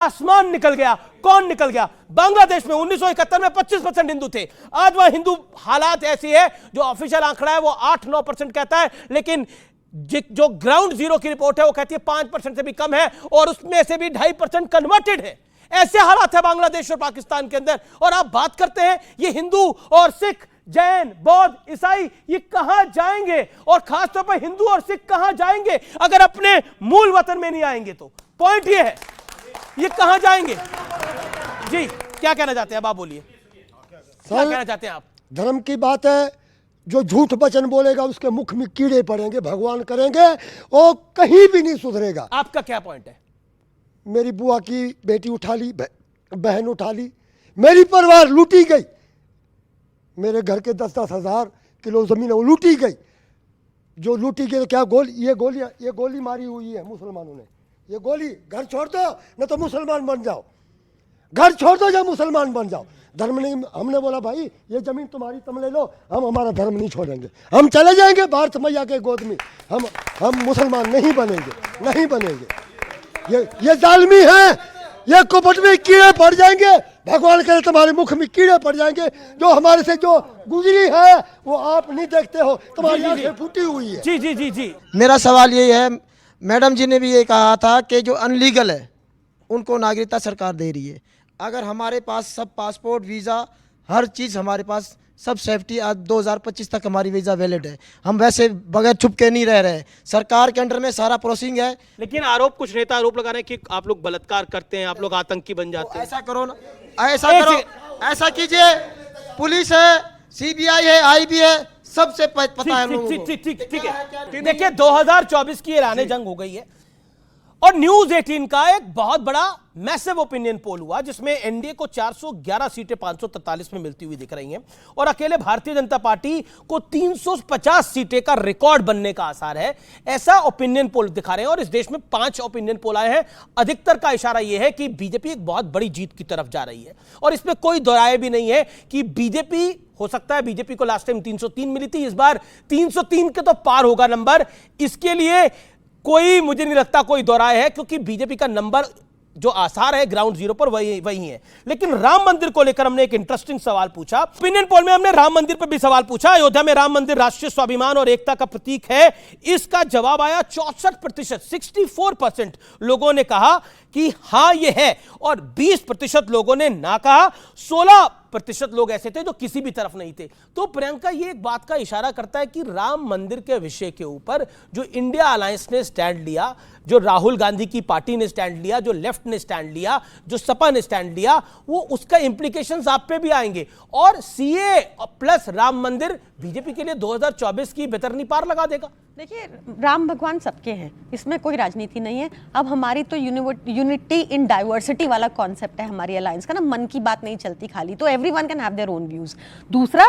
आसमान निकल गया। कौन निकल गया? बांग्लादेश में 1971 में 25% हिंदू थे। आज वह हिंदू हालात ऐसी है, जो ऑफिशियल आंकड़ा है वो 8-9% कहता है, लेकिन जो ग्राउंड जीरो की रिपोर्ट है वो कहती है 5% से भी कम है, और उसमें से भी 2.5% कन्वर्टेड है। ऐसे हालात है बांग्लादेश और पाकिस्तान के अंदर। और आप बात करते हैं ये हिंदू और सिख, जैन, बौद्ध, ईसाई, ये कहां जाएंगे? और खासतौर पर हिंदू और सिख कहां जाएंगे अगर अपने मूल वतन में नहीं आएंगे? तो पॉइंट ये है, ये कहां जाएंगे? जी क्या कहना चाहते हैं आप बोलिए, क्या कहना चाहते हैं आप? धर्म की बात है, जो झूठ वचन बोलेगा उसके मुख में कीड़े पड़ेंगे, भगवान करेंगे, वो कहीं भी नहीं सुधरेगा। आपका क्या पॉइंट है? मेरी बुआ की बेटी उठा ली, बहन उठा ली, मेरी परिवार लूटी गई, मेरे घर के 10-10 हजार किलो जमीन वो लूटी गई। जो लूटी गई तो क्या ये गोली मारी हुई है मुसलमानों ने। ये गोली, घर छोड़ दो न तो मुसलमान बन जाओ, घर छोड़ दो या मुसलमान बन जाओ। धर्म नहीं, हमने बोला भाई ये जमीन तुम्हारी तुम ले लो, हम हमारा धर्म नहीं छोड़ेंगे, हम चले जाएंगे भारत मैया के गोद में, हम मुसलमान नहीं बनेंगे, नहीं बनेंगे। ये जालिमी है, ये कुपट में कीड़े पड़ जाएंगे, भगवान करे तुम्हारे मुख में कीड़े पड़ जाएंगे। जो हमारे से जो गुजरी है वो आप नहीं देखते हो, तुम्हारी आंखें फूटी हुई है। जी जी जी जी मेरा सवाल ये है, मैडम जी ने भी ये कहा था कि जो अनलीगल है उनको नागरिकता सरकार दे रही है। अगर हमारे पास सब पासपोर्ट, वीज़ा, हर चीज़ हमारे पास सब सेफ्टी, आज 2025 तक हमारी वीज़ा वैलिड है, हम वैसे बगैर छुप के नहीं रह रहे, सरकार के अंडर में सारा प्रोसेसिंग है। लेकिन कुछ नेता आरोप लगा रहे हैं कि आप लोग बलात्कार करते हैं, आप लोग आतंकी बन जाते हैं। ऐसा करो ना, ऐसा करो, ऐसा कीजिए, पुलिस है, सीबीआई है, आईबी है, सबसे पता है लोगों को। ठीक है। देखिए 2024 की ऐलान जंग हो गई है, और न्यूज 18 का एक बहुत बड़ा मैसिव ओपिनियन पोल हुआ, जिसमें एनडीए को 411 सीटें 543 में मिलती हुई दिख रही हैं, और अकेले भारतीय जनता पार्टी को 350 सीटें का रिकॉर्ड बनने का आसार है। ऐसा ओपिनियन पोल दिखा रहे हैं, और इस देश में 5 ओपिनियन पोल आए हैं। अधिकतर का इशारा यह है कि बीजेपी एक बहुत बड़ी जीत की तरफ जा रही है, और इसमें कोई दोराय भी नहीं है कि बीजेपी, हो सकता है बीजेपी को लास्ट टाइम 303 मिली थी, इस बार 303 के तो पार होगा नंबर। इसके लिए कोई, मुझे नहीं लगता कोई दोराय है, क्योंकि बीजेपी का नंबर जो आसार है ग्राउंड जीरो पर वही है। लेकिन राम मंदिर को लेकर हमने एक इंटरेस्टिंग सवाल पूछा। ओपिनियन पोल में हमने राम मंदिर पर भी सवाल पूछा, अयोध्या में राम मंदिर राष्ट्रीय स्वाभिमान और एकता का प्रतीक है। इसका जवाब आया 64%, 64% लोगों ने कहा कि हां ये है, और 20% लोगों ने ना कहा। 16% लोग ऐसे थे जो किसी भी तरफ नहीं थे। तो प्रियंका, ये एक बात का इशारा करता है कि राम मंदिर के विषय के ऊपर जो इंडिया अलायंस ने स्टैंड लिया, जो राहुल गांधी की पार्टी ने स्टैंड लिया, जो लेफ्ट ने स्टैंड लिया, जो सपा ने स्टैंड लिया, वो उसका इंप्लीकेशंस आप पे भी आएंगे। और सीए प्लस राम मंदिर बीजेपी के लिए 2024 की बेतरनी पार लगा देगा। देखिए, राम भगवान सबके हैं, इसमें कोई राजनीति नहीं है। अब हमारी तो यूनिटी इन डाइवर्सिटी वाला कॉन्सेप्ट है हमारी अलायंस का ना, मन की बात नहीं चलती खाली, तो everyone can have their own views. दूसरा,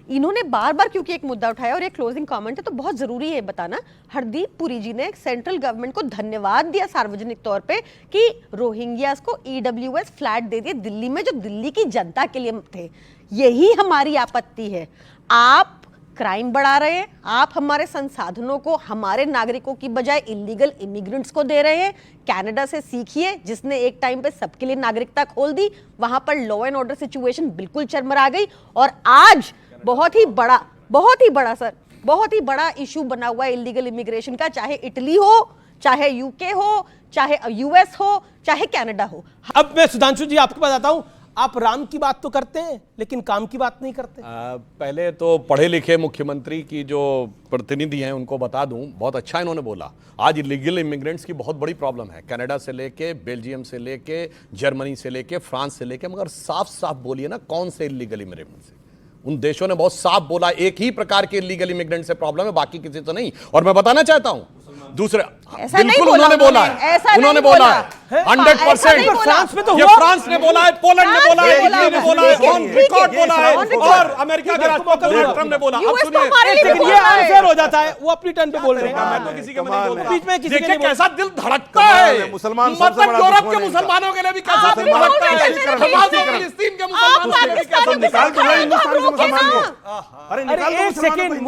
इन्होंने बार बार क्योंकि एक मुद्दा उठाया, और एक क्लोजिंग कमेंट है तो बहुत जरूरी है बताना, हरदीप पुरी जी ने सेंट्रल गवर्नमेंट को धन्यवाद दिया सार्वजनिक तौर पे कि रोहिंग्यास को ईडब्ल्यूएस फ्लैट दे दिए दिल्ली में, जो दिल्ली की जनता के लिए थे। यही हमारी आपत्ति है। आप क्राइम बढ़ा रहे हैं, आप हमारे संसाधनों को हमारे नागरिकों की बजाय इलीगल इमिग्रेंट्स को दे रहे हैं। कनाडा से सीखिए, जिसने एक टाइम पे सबके लिए नागरिकता खोल दी, वहां पर लॉ एंड ऑर्डर सिचुएशन बिल्कुल चरमरा गई, और आज बहुत ही बड़ा इशू बना हुआ है इलीगल इमिग्रेशन का, चाहे इटली हो, चाहे यूके हो, चाहे यूएस हो, चाहे कनाडा हो। अब मैं सुधांशु जी आपके पास आता हूं। आप राम की बात तो करते हैं, लेकिन काम की बात नहीं करते। पहले तो पढ़े लिखे मुख्यमंत्री की जो प्रतिनिधि हैं उनको बता दूं, बहुत अच्छा इन्होंने बोला। आज इलीगल इमिग्रेंट्स की बहुत बड़ी प्रॉब्लम है, कनाडा से लेके, बेल्जियम से लेके, जर्मनी से लेके, फ्रांस से लेके, मगर साफ साफ बोलिए ना कौन से इलीगल इमिग्रेंट्स? उन देशों ने बहुत साफ बोला एक ही प्रकार के इलीगल इमिग्रेंट से प्रॉब्लम है, बाकी किसी से नहीं। और मैं बताना चाहता हूं दूसरे, बिल्कुल उन्होंने बोला है, उन्होंने बोला है 100%। फ्रांस में तो ये फ्रांस ने बोला है, पोलैंड ने बोला है, इटली ने बोला है, ऑन रिकॉर्ड बोला है, और अमेरिका के राष्ट्रपति डोनाल्ड ट्रंप ने बोला। अब सुनिए, ये अनफेयर हो जाता है, वो अपनी टर्न पे बोल रहे हैं, मैं तो किसी के में नहीं बोलता। बीच में किसी के देखिए नहीं कैसा दिल धड़कता है, मुसलमान मतलब यूरोप के मुसलमानों के लिए भी कैसा दिल धड़कता है, फिलिस्तीन के मुसलमानों के लिए भी कैसा दिल धड़कता है। हिंदुस्तान के मुसलमान को, अरे एक सेकंड,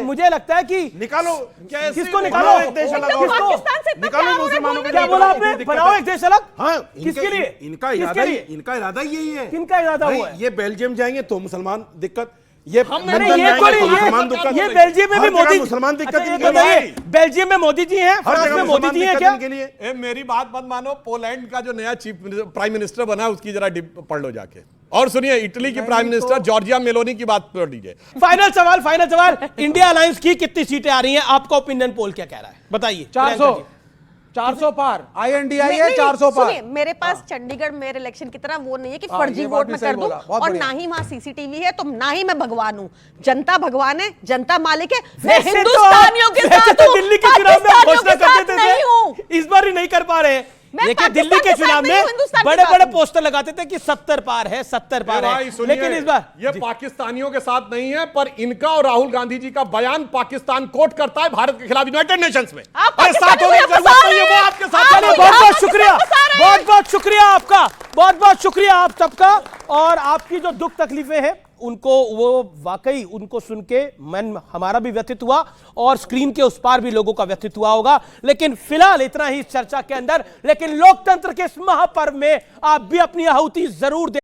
मुझे लगता है कि निकालो, किसको निकालो? देश अलग एकदम होगा। पाकिस्तान से इतना निकालो प्यार हो रहा है मुसलमानों के बोलने क्या लिए। बोला इतनी आपने? दिक्कत बनाओ है। एक देश अलग? हाँ, किसके लिए? इनका किसके इरादा लिए? इनका इरादा यही है। किनका इरादा भाई, हुआ है? ये बेल्जियम जाएंगे तो मुसलमान दिक्कत, ये अरे लंदन ये जाएंगे थोड़ी तो मुसलमान दिक्कत। ये बेल्जियम में भी हर जगह मोदी मुसलमान दिक्कत अच्छा, ये इनके लिए बताइए, है। बेल्जियम में मोदी जी हैं, हर फ्रांस जगह में मोदी मुसलमान जी हैं दिक्कत क्या? इनके लिए। ए, मेरी बात मत मानो, पोलैंड का जो नया चीफ प्राइम मिनिस्टर बना है उसकी जरा पढ़ लो जाके। और सुनिए, इटली की प्राइम मिनिस्टर जॉर्जिया मेलोनी की बात पढ़ लीजिए। फाइनल सवाल इंडिया अलायंस की कितनी सीटें आ रही हैं? आपका ओपिनियन पोल क्या कह रहा है, बताइए। 400 पार, INDI नहीं, है नहीं, 400 पार। सुनिए, मेरे पास चंडीगढ़ मेयर इलेक्शन की तरह वो नहीं है कि हाँ, फर्जी ये बात वोट भी मैं सही कर दूं, बोला, बहुत और बढ़िया। ना ही वहां सीसीटीवी है, तो ना ही मैं भगवान हूं। जनता भगवान है, जनता मालिक है। मैं वैसे तो हिंदुस्तानियों के वैसे साथ तो हूं, दिल्ली के चुनाव में पाकिस्तानियों घोषणा के करते साथ नहीं हूं। थे, इस बार ही नहीं कर पा रहे। मैं लेकिन पाकिस्तान दिल्ली के के साथ चुनाव नहीं हूं, में हिंदुस्तान के बड़े साथ बड़े हूं। पोस्टर लगाते थे कि 70 पार है, 70 पार है, लेकिन इस बार ये पाकिस्तानियों के साथ नहीं है, पर इनका और राहुल गांधी जी का बयान पाकिस्तान कोर्ट करता है भारत के खिलाफ यूनाइटेड नेशंस में। आप अरे साथ होने की पाकिस्तानियों को जरूरत नहीं है, फंसा वो आपके रहे साथ हैं। चले। आप बहुत बहुत पाकिस्तान शुक्रिया, को फंसा रहे हैं। बहुत बहुत शुक्रिया आपका, बहुत बहुत शुक्रिया आप सबका। और आपकी जो दुख तकलीफें हैं उनको, वो वाकई उनको सुन के मन हमारा भी व्यथित हुआ और स्क्रीन के उस पार भी लोगों का व्यथित हुआ होगा। लेकिन फिलहाल इतना ही इस चर्चा के अंदर। लेकिन लोकतंत्र के इस महापर्व में आप भी अपनी आहुति जरूर दे